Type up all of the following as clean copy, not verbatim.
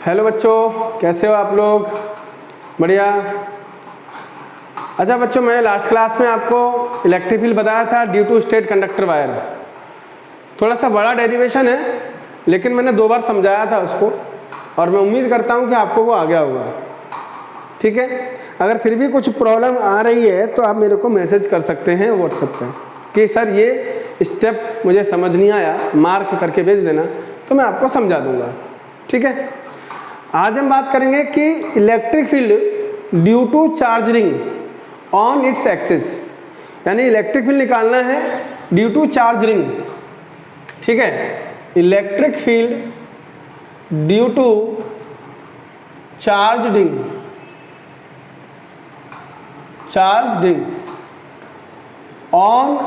Hello बच्चों, कैसे हो आप लोग? बढ़िया। अच्छा बच्चों, मैंने लास्ट क्लास में आपको इलेक्ट्रिक फील्ड बताया था due to state conductor wire. थोड़ा सा बड़ा डेरिवेशन है, लेकिन मैंने 2 बार समझाया था उसको और मैं उम्मीद करता हूँ कि आपको वो आ गया होगा। ठीक है, अगर फिर भी कुछ प्रॉब्लम आ रही है तो आप मेरे को मैसेज कर सकते हैं व्हाट्सएप पर कि सर ये स्टेप मुझे समझ नहीं आया, मार्क करके भेज देना, तो मैं आपको समझा दूंगा। ठीक है, आज हम बात करेंगे कि electric field due to charge ring on its axis, यानी इलेक्ट्रिक फील्ड निकालना है ड्यू टू चार्ज रिंग। ठीक है, electric field due to charge ring on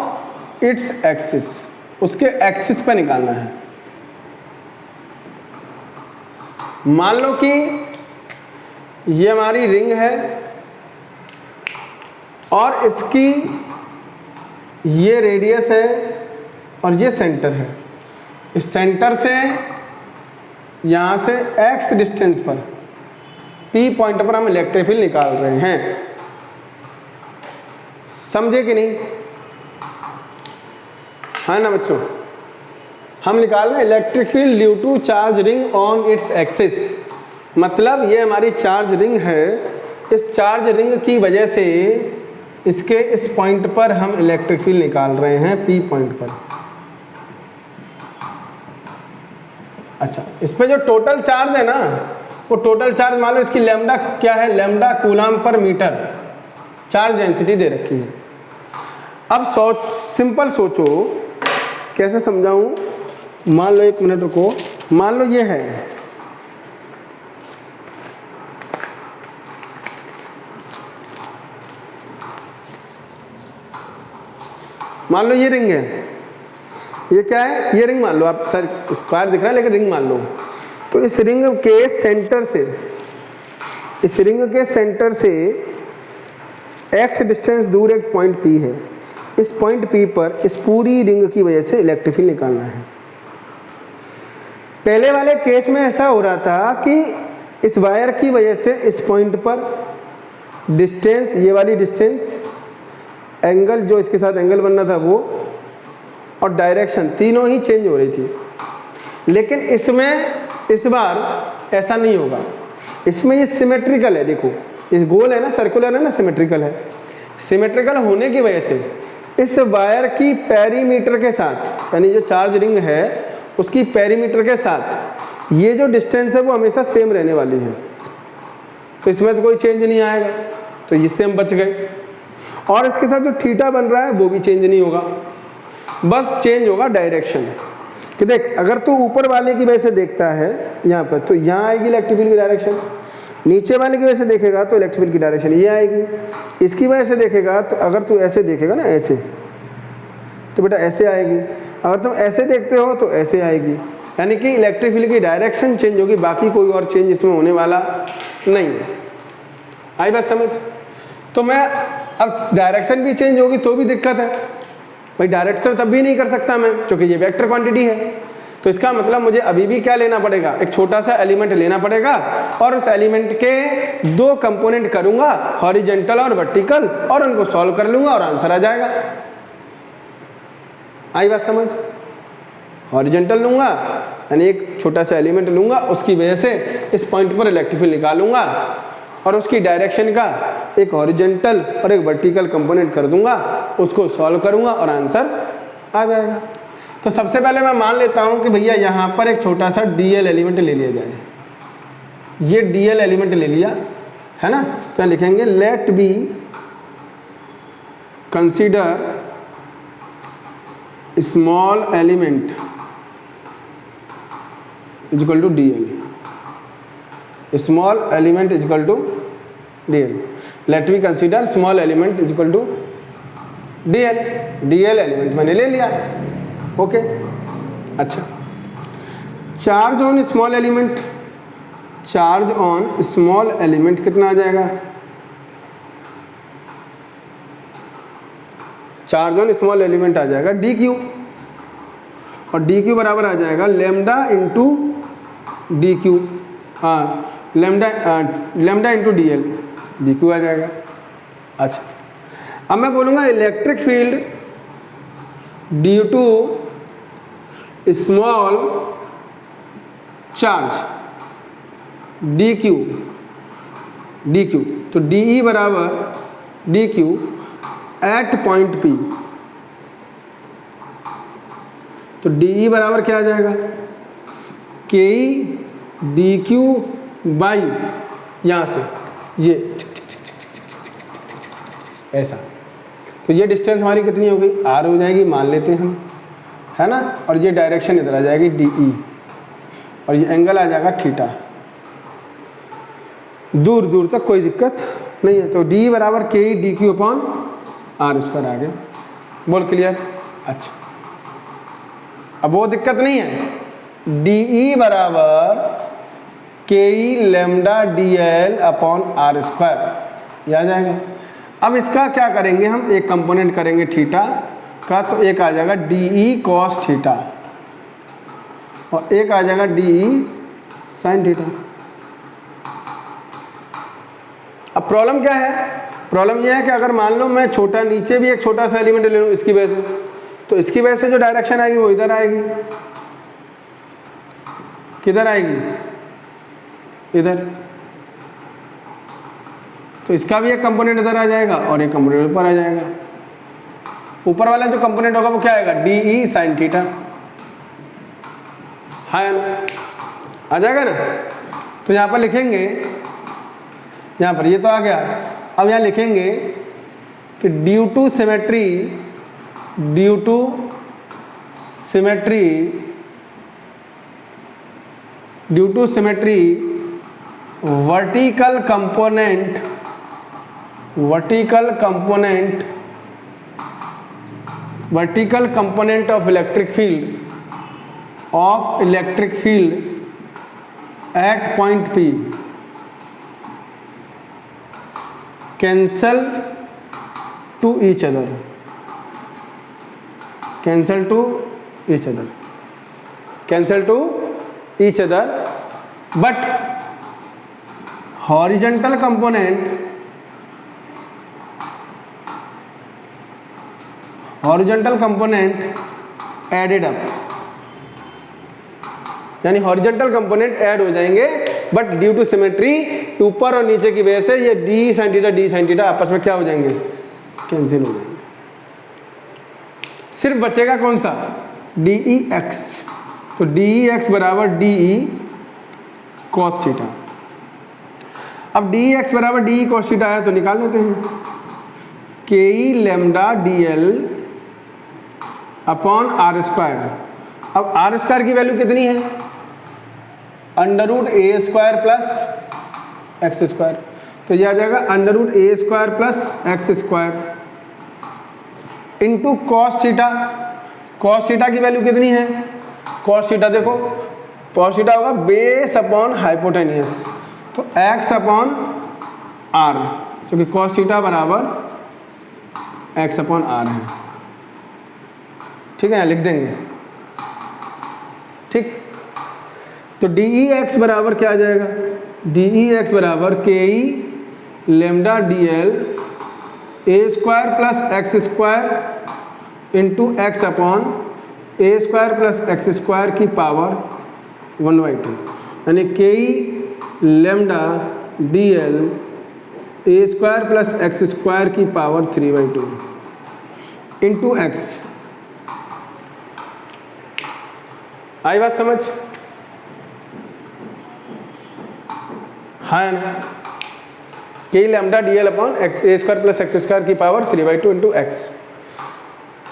its axis, उसके एक्सिस पे निकालना है। मान लो कि ये हमारी रिंग है और इसकी ये रेडियस है और ये सेंटर है। इस सेंटर से यहाँ से x डिस्टेंस पर P पॉइंट पर हम इलेक्ट्रिक फील्ड निकाल रहे हैं। समझे कि नहीं? है ना बच्चों? हम निकाल रहे हैं electric field due to charge ring on its axis, मतलब ये हमारी चार्ज रिंग है। इस चार्ज रिंग की वजह से इसके इस पॉइंट पर हम इलेक्ट्रिक फील्ड निकाल रहे हैं, P पॉइंट पर। अच्छा, इस पे जो टोटल चार्ज है ना, वो टोटल चार्ज मान लो इसकी लैम्डा क्या है, lambda coulomb per metre charge density दे रखी है। अब सिंपल सोचो, कैसे समझाऊं? मान लो, 1 मिनट रुको, मान लो ये है, मान लो ये रिंग है, ये क्या है, ये रिंग मान लो आप, सर स्क्वायर दिख रहा है लेकिन रिंग मान लो। तो इस रिंग के सेंटर से, इस रिंग के सेंटर से x डिस्टेंस दूर एक पॉइंट P है। इस पॉइंट P पर इस पूरी रिंग की वजह से इलेक्ट्रिक फील्ड निकालना है। पहले वाले केस में ऐसा हो रहा था कि इस वायर की वजह से इस पॉइंट पर डिस्टेंस, ये वाली डिस्टेंस, एंगल जो इसके साथ एंगल बनना था वो, और डायरेक्शन, तीनों ही चेंज हो रही थी। लेकिन इसमें इस बार ऐसा नहीं होगा। इसमें ये सिमेट्रिकल है, देखो इस गोल है ना, सर्कुलर है ना, सिमेट्रिकल है। सिमेट्रिकल होने की वजह से इस वायर की पेरीमीटर के साथ, यानी जो चार्ज रिंग है उसकी पेरीमीटर के साथ ये जो डिस्टेंस है वो हमेशा सेम रहने वाली है। तो इसमें तो कोई चेंज नहीं आएगा, तो इससे हम बच गए। और इसके साथ जो थीटा बन रहा है वो भी चेंज नहीं होगा, बस चेंज होगा डायरेक्शन। कि देख, अगर तू ऊपर वाले की वजह से देखता है यहाँ पर, तो यहाँ आएगी इलेक्ट्रिक फील्ड की डायरेक्शन। नीचे वाले की वजह से देखेगा तो इलेक्ट्रिक फील्ड की डायरेक्शन ये आएगी। इसकी वजह से देखेगा तो, अगर तू ऐसे देखेगा ना, ऐसे, तो बेटा ऐसे आएगी। अगर तुम ऐसे देखते हो तो ऐसे आएगी। यानी कि इलेक्ट्रिक फील्ड की डायरेक्शन चेंज होगी, बाकी कोई और चेंज इसमें होने वाला नहीं है। आई बात समझ? तो मैं अब डायरेक्शन भी चेंज होगी तो भी दिक्कत है भाई, डायरेक्ट तो तब भी नहीं कर सकता मैं, क्योंकि ये वेक्टर क्वांटिटी है। तो इसका मतलब मुझे अभी भी क्या लेना पड़ेगा, एक छोटा सा एलिमेंट लेना पड़ेगा और उस एलिमेंट के 2 कंपोनेंट करूंगा, हॉरिजॉन्टल और वर्टिकल, और उनको सॉल्व कर लूंगा और आंसर आ जाएगा। आई बात समझ? हॉरिजॉन्टल लूंगा यानी एक छोटा सा एलिमेंट लूंगा, उसकी वजह से इस पॉइंट पर इलेक्ट्रिक फील्ड निकालूंगा और उसकी डायरेक्शन का एक हॉरिजॉन्टल और एक वर्टिकल कंपोनेंट कर दूंगा, उसको सॉल्व करूंगा और आंसर आ जाएगा। तो सबसे पहले मैं मान लेता हूं कि भैया यहाँ पर एक छोटा सा dl एलिमेंट ले लिया जाए। ये dl एलिमेंट ले लिया है ना, तो लिखेंगे let be consider small element is equal to dl, small element is equal to dl। Let be consider small element is equal to dl element मैंने ले लिया। ओके, अच्छा, charge on small element, charge on small element कितना आ जाएगा? Charge on small element आ जाएगा dq, और dq बराबर आ जाएगा लैम्डा इंटू dq। हाँ lambda into D L D Q आ जाएगा। अच्छा अब मैं बोलूँगा electric field due to small charge d q, तो डी ई बराबर d q at point P, तो डी ई बराबर क्या आ जाएगा, K E D Q by यहाँ से ये ऐसा, तो ये डिस्टेंस हमारी कितनी हो गई, आर हो जाएगी मान लेते हैं हम, है ना, और ये डायरेक्शन इधर आ जाएगी डी ई, और ये एंगल आ जाएगा थीटा। दूर दूर तक कोई दिक्कत नहीं है, तो डी बराबर के E D Q upon R square आ गया। बोल क्लियर। अच्छा अब वो दिक्कत नहीं है, डी ई बराबर के E lambda D L upon R square, ये आ जाएगा। अब इसका क्या करेंगे हम, एक कंपोनेंट करेंगे थीटा का, तो एक आ जाएगा डी ई कॉस थीटा और एक आ जाएगा डी ई साइन थीटा। अब प्रॉब्लम क्या है, प्रॉब्लम यह है कि अगर मान लो मैं छोटा नीचे भी एक छोटा सा एलिमेंट ले लूँ इसकी वजह से, तो इसकी वजह से जो डायरेक्शन आएगी वो इधर आएगी, किधर आएगी, इधर, तो इसका भी एक कंपोनेंट इधर आ जाएगा और एक कंपोनेंट ऊपर आ जाएगा। ऊपर वाला जो कंपोनेंट होगा वो क्या आएगा, डी ई साइन थीटा, है ना, आ जाएगा ना। तो यहाँ पर लिखेंगे, यहाँ पर ये तो आ गया। अब यहाँ लिखेंगे कि due to symmetry vertical component of electric field at point P cancel to each other but horizontal component added up, यानी हॉरिजॉन्टल कंपोनेंट ऐड हो जाएंगे, बट ड्यू टू सिमेट्री ऊपर और नीचे की वजह से ये डी साइन थीटा आपस में क्या हो जाएंगे, कैंसिल हो जाएंगे। सिर्फ बचेगा कौन सा, डी ई एक्स, तो डी ई एक्स बराबर डी ई कॉस थीटा। अब डी ई एक्स बराबर डी ई कॉस थीटा है तो निकाल लेते हैं, K E lambda D L upon R square. अब आर स्क्वायर की वैल्यू कितनी है, under root A square plus X square, तो यह आ जाएगा under root A square plus X square into cos theta. Cos theta की वैल्यू कितनी है, कॉस थीटा देखो, कॉस थीटा होगा बेस अपॉन हाइपोटेनियस, तो एक्स अपॉन आर, क्योंकि कॉस थीटा बराबर एक्स अपॉन आर है। ठीक है, लिख देंगे। ठीक, तो डी ई एक्स बराबर क्या आ जाएगा, डी ई एक्स बराबर के E lambda D L A square plus X square into X upon A square plus X square की पावर 1/2, यानी K E lambda D L A square plus X square की power 3/2 into X. आई बात समझ, हाँ ना, K lambda D L upon X A square plus X square की power 3/2 into X.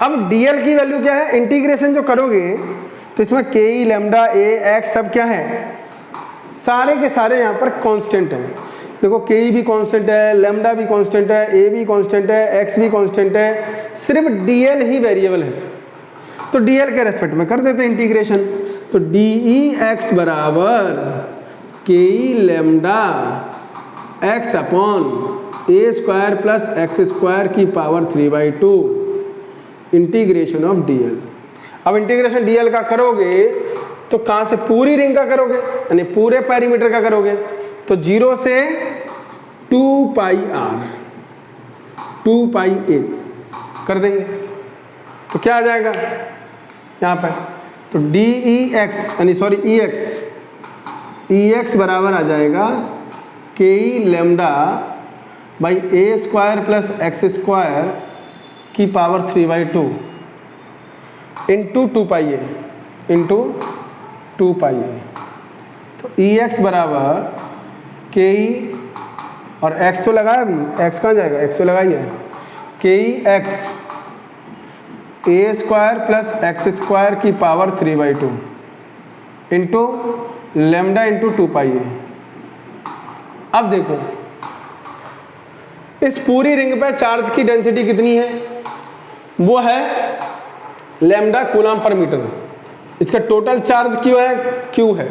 अब डी एल की वैल्यू क्या है, इंटीग्रेशन जो करोगे तो इसमें के ई लैम्डा ए एक्स सब क्या है, सारे के सारे यहाँ पर कांस्टेंट हैं। देखो के ई भी कांस्टेंट है, लैम्डा भी कांस्टेंट है, ए भी कांस्टेंट है, एक्स भी कांस्टेंट है, सिर्फ डी एल ही वेरिएबल है। तो डी एल के रेस्पेक्ट में कर देते हैं इंटीग्रेशन, तो डी ई एक्स बराबर के ई lambda x upon A square plus X square की power 3/2 integration of D L. अब इंटीग्रेशन डी एल का करोगे तो कहाँ से पूरी रिंग का करोगे, यानी पूरे पेरीमीटर का करोगे, तो 0 से 2 पाई r 2 पाई a कर देंगे तो क्या आ जाएगा यहाँ पर, तो डी ई एक्स यानी सॉरी ई एक्स बराबर आ जाएगा K E lambda by A square plus X square की power 3/2 into 2 pi A into 2 pi A. तो ई एक्स बराबर के ई और एक्स तो लगाया अभी, एक्स कहाँ जाएगा, एक्स तो लगाई है, के ई x A square plus X square की power 3/2 into lambda into 2 pi ए। अब देखो इस पूरी रिंग पे चार्ज की डेंसिटी कितनी है, वो है लेमडा कूलम पर मीटर। इसका टोटल चार्ज क्यू है, क्यू है,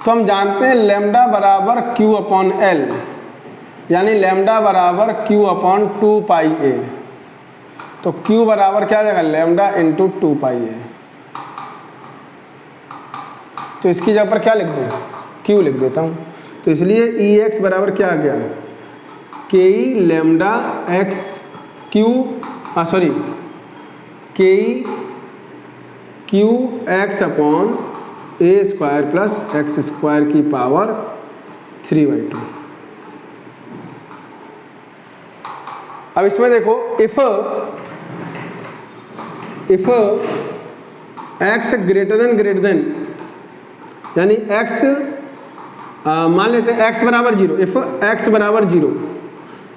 तो हम जानते हैं लेमडा बराबर क्यू अपॉन एल, यानी लेमडा बराबर क्यू अपॉन 2 पाई ए। तो क्यू बराबर क्या आ जाएगा, लेमडा इंटू 2 पाई ए। तो इसकी जगह पर क्या लिख दूँ, क्यू लिख देता हूँ। तो इसलिए ई एक्स बराबर क्या आ गया, के E lambda x Q sorry के e Q x upon A square plus X square की पावर 3/2। अब इसमें देखो इफ एक्स ग्रेटर देन यानी एक्स मान लेते हैं एक्स बराबर 0, इफ एक्स बराबर 0,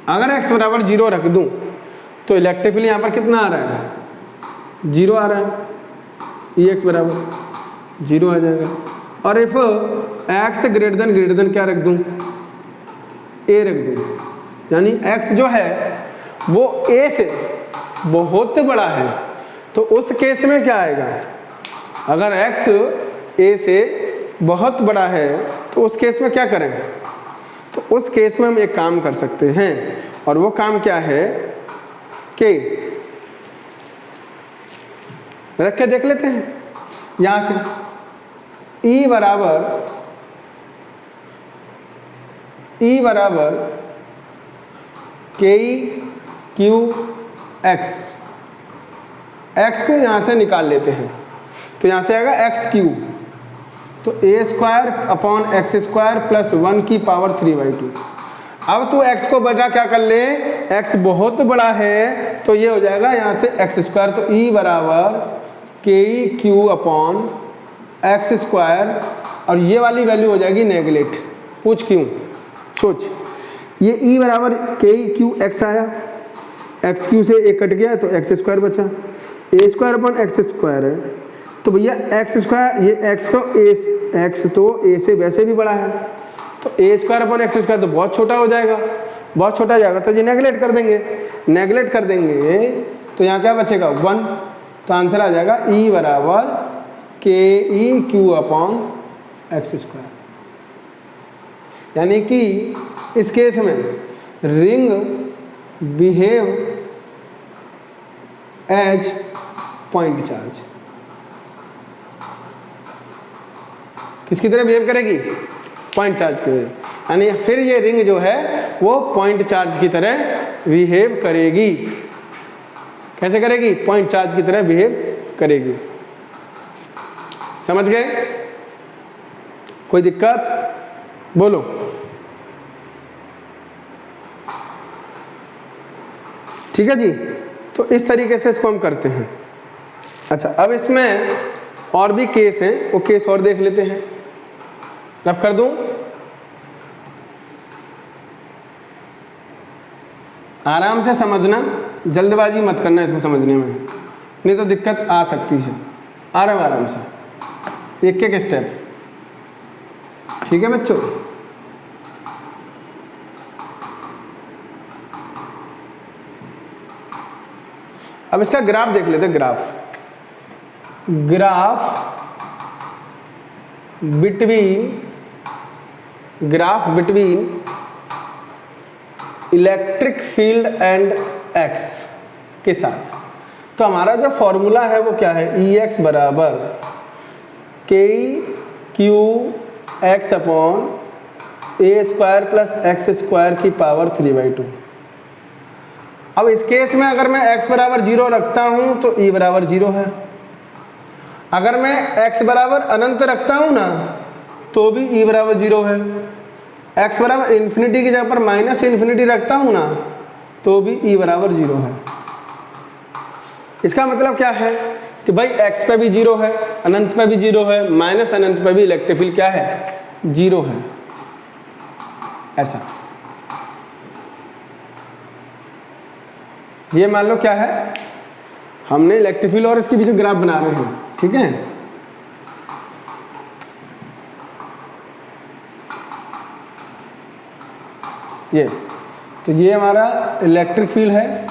अगर एक्स बराबर 0 रख दूं तो इलेक्ट्रिक फील्ड यहाँ पर कितना आ रहा है, 0 आ रहा है, ई एक्स बराबर 0 आ जाएगा। और इफ एक्स ग्रेटर देन क्या रख दूं, ए रख दूं, यानी एक्स जो है वो ए से बहुत बड़ा है, तो उस केस में क्या आएगा, अगर एक्स ए से बहुत बड़ा है तो उस केस में क्या करें, तो उस केस में हम एक काम कर सकते हैं, और वो काम क्या है कि रख के देख लेते हैं यहां से ई बराबर के ई क्यू एक्स, एक्स यहां से निकाल लेते हैं, तो यहां से आएगा एक्स क्यू, तो A square upon x square plus 1 की पावर 3/2। अब तू एक्स को बड़ा क्या कर ले, एक्स बहुत बड़ा है तो ये हो जाएगा यहाँ से एक्स स्क्वायर, तो ई बराबर के e q upon x square, और ये वाली वैल्यू हो जाएगी नेगलेक्ट। पूछ क्यों, सोच, ये ई बराबर के ई क्यू एक्स आया, एक्स क्यू से एक कट गया तो एक्स स्क्वायर बचा, ए स्क्वायर अपॉन एक्स स्क्वायर है, तो भैया एक्स स्क्वायर, ये एक्स तो ए से वैसे भी बड़ा है, तो A square upon x square तो बहुत छोटा हो जाएगा, बहुत छोटा हो जाएगा, तो ये नेगलेक्ट कर देंगे, तो यहाँ क्या बचेगा 1, तो आंसर आ जाएगा ई बराबर के e q upon x square. यानी कि इस केस में ring behave as point charge, किसकी तरह बिहेव करेगी, पॉइंट चार्ज की तरह, यानी फिर ये रिंग जो है वो पॉइंट चार्ज की तरह बिहेव करेगी। कैसे करेगी, पॉइंट चार्ज की तरह बिहेव करेगी। समझ गए, कोई दिक्कत, बोलो। ठीक है जी, तो इस तरीके से इसको हम करते हैं। अच्छा, अब इसमें और भी केस हैं, वो केस और देख लेते हैं। रफ कर दूं, आराम से समझना, जल्दबाजी मत करना इसको समझने में, नहीं तो दिक्कत आ सकती है। आराम से, एक एक स्टेप, ठीक है बच्चों। अब इसका ग्राफ देख लेते हैं। Graph between electric field and x के साथ। तो हमारा जो फॉर्मूला है वो क्या है, ई एक्स बराबर के Q x upon A square plus X square की पावर 3/2। अब इस केस में अगर मैं x बराबर 0 रखता हूँ तो e बराबर 0 है। अगर मैं x बराबर अनंत रखता हूँ ना तो भी e बराबर 0 है। x बराबर इन्फिनिटी की जगह पर माइनस इन्फिनिटी रखता हूँ ना तो भी e बराबर 0 है। इसका मतलब क्या है कि भाई x पे भी 0 है, अनंत पे भी 0 है, माइनस अनंत पे भी इलेक्ट्रिक फील्ड क्या है, 0 है। ऐसा ये मान लो क्या है, हमने इलेक्ट्रिक फील्ड और इसके बीच ग्राफ बना रहे हैं, ठीक है। ये तो ये हमारा इलेक्ट्रिक फील्ड है,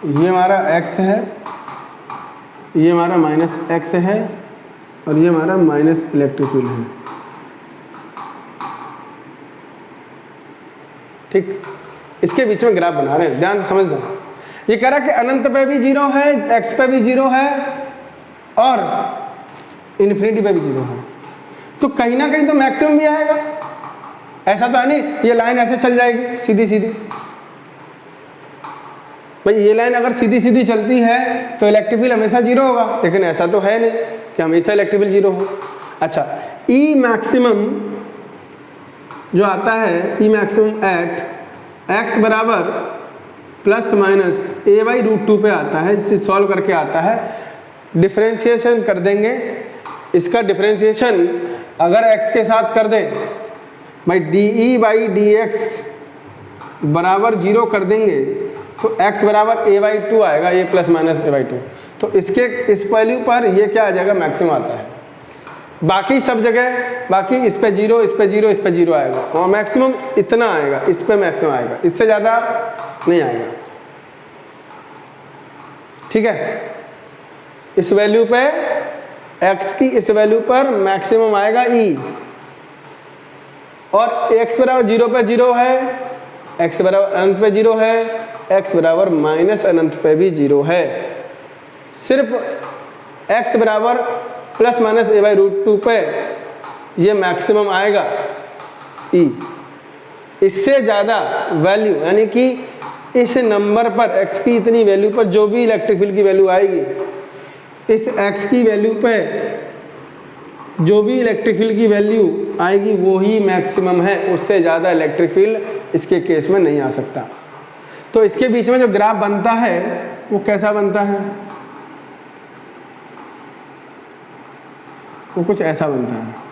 ये हमारा x है, ये हमारा माइनस x है और ये हमारा माइनस इलेक्ट्रिक फील्ड है, ठीक। इसके बीच में ग्राफ बना रहे हैं, ध्यान से समझ दो। ये कह रहा कि अनंत पे भी 0 है, x पे भी 0 है और इन्फिनिटी पे भी 0 है, तो कहीं ना कहीं तो मैक्सिमम भी आएगा। ऐसा तो है नहीं ये लाइन ऐसे चल जाएगी सीधी सीधी। भाई ये लाइन अगर सीधी सीधी चलती है तो इलेक्ट्रिक फील्ड हमेशा 0 होगा, लेकिन ऐसा तो है नहीं कि हमेशा इलेक्ट्रिक फील्ड 0 हो। अच्छा, ई मैक्सिमम जो आता है, ई मैक्सिमम एट x बराबर प्लस माइनस a/√2 पे आता है, जिसे सॉल्व करके आता है। डिफरेंशिएशन कर देंगे, इसका डिफरेंशिएशन अगर x के साथ कर दें भाई dE/dx बराबर 0 कर देंगे तो x बराबर a/2 आएगा, a प्लस माइनस a/2। तो इसके इस वैल्यू पर ये क्या आ जाएगा, मैक्सिमम आता है। बाकी सब जगह बाकी इस पे 0, इस पे 0, इस पे 0 आएगा और मैक्सिमम इतना आएगा, इस पे मैक्सिमम आएगा, इससे ज़्यादा नहीं आएगा, ठीक है। इस वैल्यू पे x की इस वैल्यू पर मैक्सिमम आएगा e, और x बराबर 0 पे 0 है, x बराबर अनंत पे 0 है, x बराबर माइनस अनंत पे भी 0 है। सिर्फ x बराबर प्लस माइनस a/√2 पे ये मैक्सिमम आएगा e। इससे ज़्यादा वैल्यू यानी कि इस नंबर पर x की इतनी वैल्यू पर जो भी इलेक्ट्रिक फील्ड की वैल्यू आएगी, इस x की वैल्यू पे जो भी इलेक्ट्रिक फील्ड की वैल्यू आएगी वो ही मैक्सिमम है। उससे ज़्यादा इलेक्ट्रिक फील्ड इसके केस में नहीं आ सकता। तो इसके बीच में जो ग्राफ बनता है वो कैसा बनता है, वो कुछ ऐसा बनता है।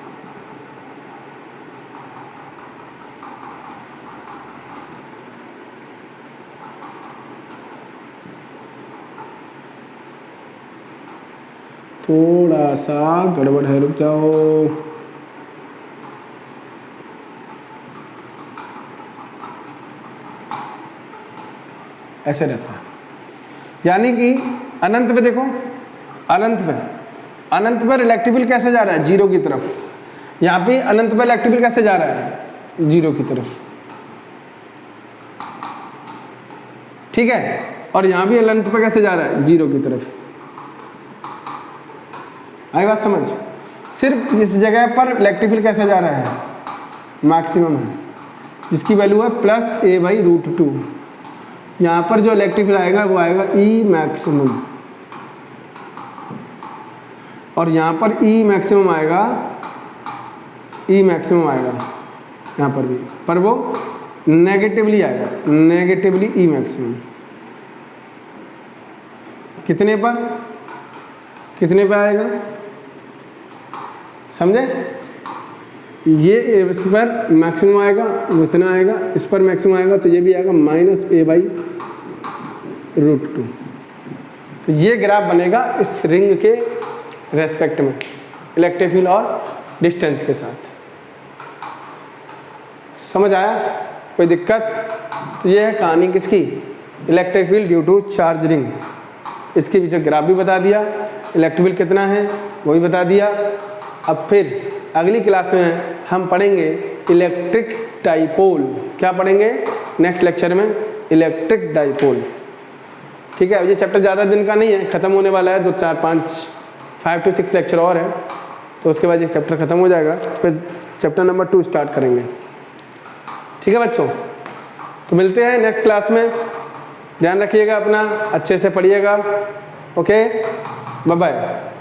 थोड़ा सा गड़बड़ है, रुक जाओ। ऐसे रहता है, यानी कि अनंत पे देखो, अनंत पर इलेक्ट्रिक फील्ड कैसे जा रहा है, 0 की तरफ। यहाँ पे अनंत पर इलेक्ट्रिक फील्ड कैसे जा रहा है, 0 की तरफ, ठीक है। और यहाँ भी अनंत पर कैसे जा रहा है, 0 की तरफ। आई बात समझ। सिर्फ इस जगह पर इलेक्ट्रिक फील्ड कैसे जा रहा है, मैक्सिमम है, जिसकी वैल्यू है प्लस a/√2। यहाँ पर जो इलेक्ट्रिक फील्ड आएगा वो आएगा ई मैक्सिमम, और यहाँ पर ई मैक्सिमम आएगा, यहाँ पर भी, पर वो नेगेटिवली आएगा, नेगेटिवली ई मैक्सिमम। कितने पर आएगा, समझे। ये इस पर मैक्सिमम आएगा, वो इतना आएगा, इस पर मैक्सिमम आएगा तो ये भी आएगा माइनस a/√2। तो ये ग्राफ बनेगा इस रिंग के रेस्पेक्ट में, इलेक्ट्रिक फील्ड और डिस्टेंस के साथ। समझ आया, कोई दिक्कत। तो ये है कहानी किसकी, electric field due to charge ring. इसके पीछे ग्राफ भी बता दिया, इलेक्ट्रिक फील्ड कितना है वो भी बता दिया। अब फिर अगली क्लास में हम पढ़ेंगे इलेक्ट्रिक डाइपोल। क्या पढ़ेंगे नेक्स्ट लेक्चर में, इलेक्ट्रिक डाइपोल, ठीक है। अब ये चैप्टर ज़्यादा दिन का नहीं है, ख़त्म होने वाला है, 2, 4, 5 5 to 6 लेक्चर और हैं, तो उसके बाद ये चैप्टर ख़त्म हो जाएगा, फिर चैप्टर नंबर 2 स्टार्ट करेंगे। ठीक है बच्चों, तो मिलते हैं नेक्स्ट क्लास में। ध्यान रखिएगा अपना, अच्छे से पढ़िएगा। Okay, bye bye.